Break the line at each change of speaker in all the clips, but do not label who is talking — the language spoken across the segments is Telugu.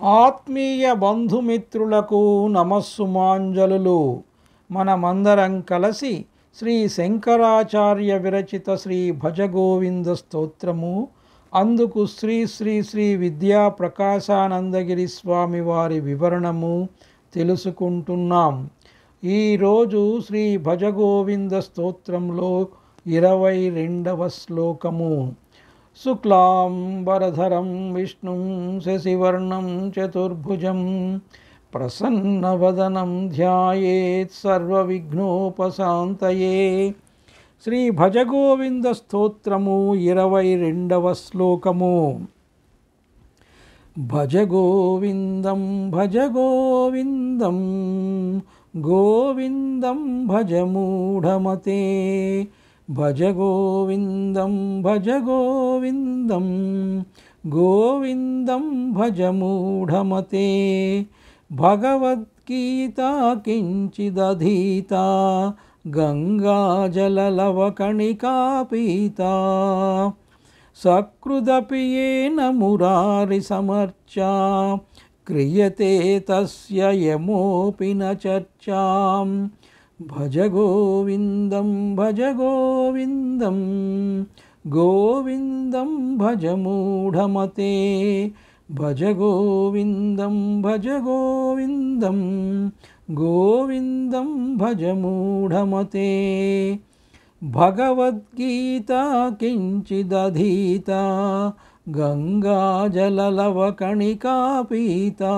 ఆత్మీయ బంధుమిత్రులకు నమస్సుమాంజలులు. మనమందరం కలిసి శ్రీ శంకరాచార్య విరచిత శ్రీ భజగోవింద స్తోత్రము, అందుకు శ్రీ శ్రీ శ్రీ విద్యా ప్రకాశానందగిరి స్వామి వారి వివరణము తెలుసుకుంటున్నాం. ఈరోజు శ్రీ భజగోవింద స్తోత్రంలో 22వ శ్లోకము. శుక్లాంబరధరం విష్ణుం శశివర్ణం చతుర్భుజం ప్రసన్నవదనం ధ్యాయేత్ సర్వవిఘ్నోపశాంతయే. శ్రీ భజగోవింద స్తోత్రము 22వ శ్లోకము. భజగోవిందం భజగోవిందం గోవిందం భజమూఢమతే. భజగోవిందం భజగోవిందం గోవిందం భజమూఢమతే. భగవద్గీతా కించిదధీతా గంగాజలలవకణికా పీతా. సకృదపి యేన మురారిసమర్చా క్రియతే తస్య యమోపి న చర్చాం. భజగోవిందం భజగోవిందం గోవిందం భజమూఢమతే. భజగోవిందం భజగోవిందం గోవిందం భజమూఢమతే. భగవద్గీతా కించిదధీతా గంగాజలలవకణికా పీతా.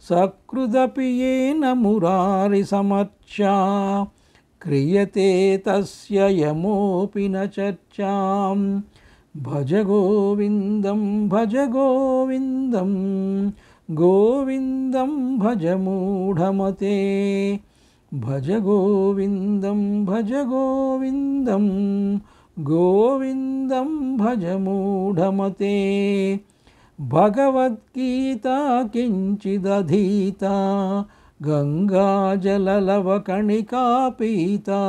సకృదపి యేన మురారిసమర్చా క్రియతే తస్య యమోపి న చర్చాం. భజగోవిందం భజగోవిందం గోవిందం భజమూఢమతే. భజగోవిందం భజగోవిందం గోవిందం భజమూఢమతే. భగవద్గీతా కించిదధీతా గంగాజలలవకణికా పీతా.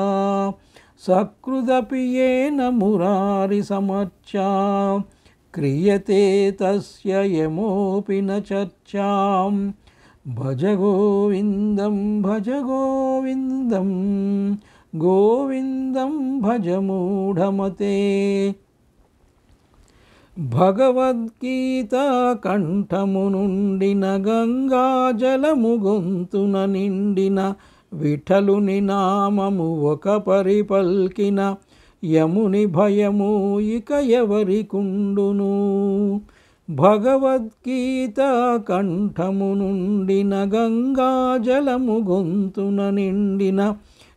సకృదపి యేన మురారిసమర్చా క్రియతే తస్య యమోపి న చర్చాం. భజగోవిందం భజగోవిందం గోవిందం భజమూఢమతే. భగవద్గీతా కంఠము నుండిన గంగాజలము గొంతున నిండిన విఠలుని నామము ఒక పరిపల్కిన యముని భయము ఇక ఎవరికుండును. భగవద్గీతా కంఠము నుండిన గంగాజలము గొంతున నిండిన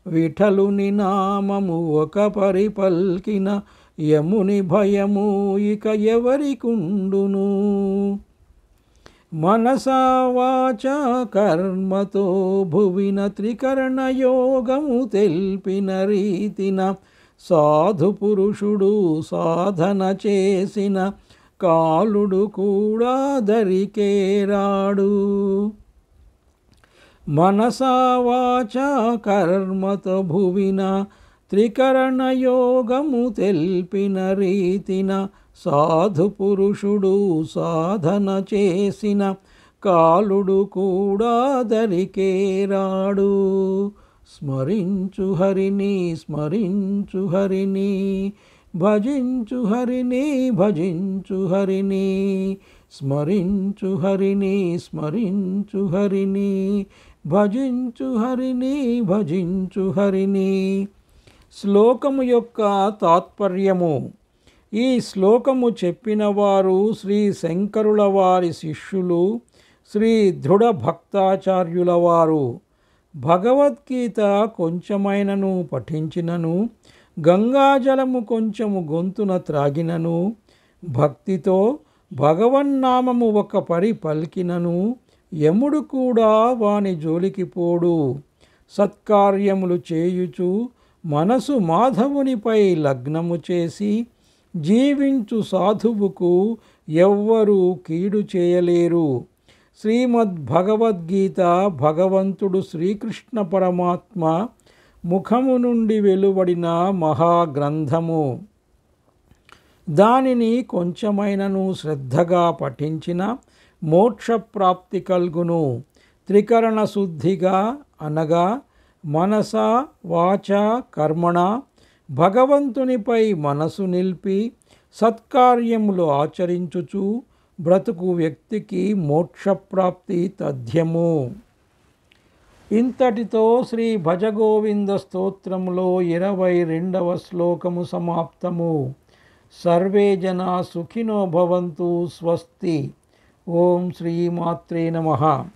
విఠలుని నామము ఒక పరిపల్కిన యముని భయము ఇక ఎవరికుండును. మనసా వాచా కర్మతో భువిన త్రికరణ యోగము తెల్పిన రీతిన సాధు పురుషుడు సాధన చేసిన కాలుడు కూడా దరికేరాడు. మనసా వాచా కర్మతో భువిన త్రికరణ యోగము తెల్పిన రీతిన సాధు పురుషుడు సాధన చేసిన కాలుడు కూడా దరికేరాడు. స్మరించు హరిని స్మరించు హరిని భజించు హరిని భజించు హరిని. స్మరించు హరిని స్మరించు హరిని భజించు హరిని భజించు హరిని. శ్లోకము యొక్క తాత్పర్యము. ఈ శ్లోకము చెప్పిన వారు శ్రీ శంకరుల వారి శిష్యులు శ్రీ దృఢ భక్తాచార్యుల వారు. భగవద్గీత కొంచెమైనను పఠించినను, గంగాజలము కొంచెము గొంతున త్రాగినను, భక్తితో భగవన్నామము ఒక పరి పలికినను యముడు కూడా వాని జోలికి పోడు. సత్కార్యములు చేయుచు మనసు మాధవునిపై లగ్నము చేసి జీవించు సాధువుకు ఎవ్వరూ కీడు చేయలేరు. శ్రీమద్భగవద్గీత భగవంతుడు శ్రీకృష్ణ పరమాత్మ ముఖము నుండి వెలువడిన మహాగ్రంథము. దానిని కొంచెమైనను శ్రద్ధగా పఠించిన మోక్షప్రాప్తి కల్గును. త్రికరణ శుద్ధిగా అనగా మనస వాచ కర్మణ భగవంతునిపై మనసు నిలిపి సత్కార్యములు ఆచరించుచు బ్రతుకు వ్యక్తికి మోక్షప్రాప్తి తథ్యము. ఇంతటితో శ్రీ భజగోవింద స్తోత్రములో 22వ శ్లోకము సమాప్తము. సర్వే జనా సుఖినో భవంతు. స్వస్తి. ఓం శ్రీమాత్రే నమః.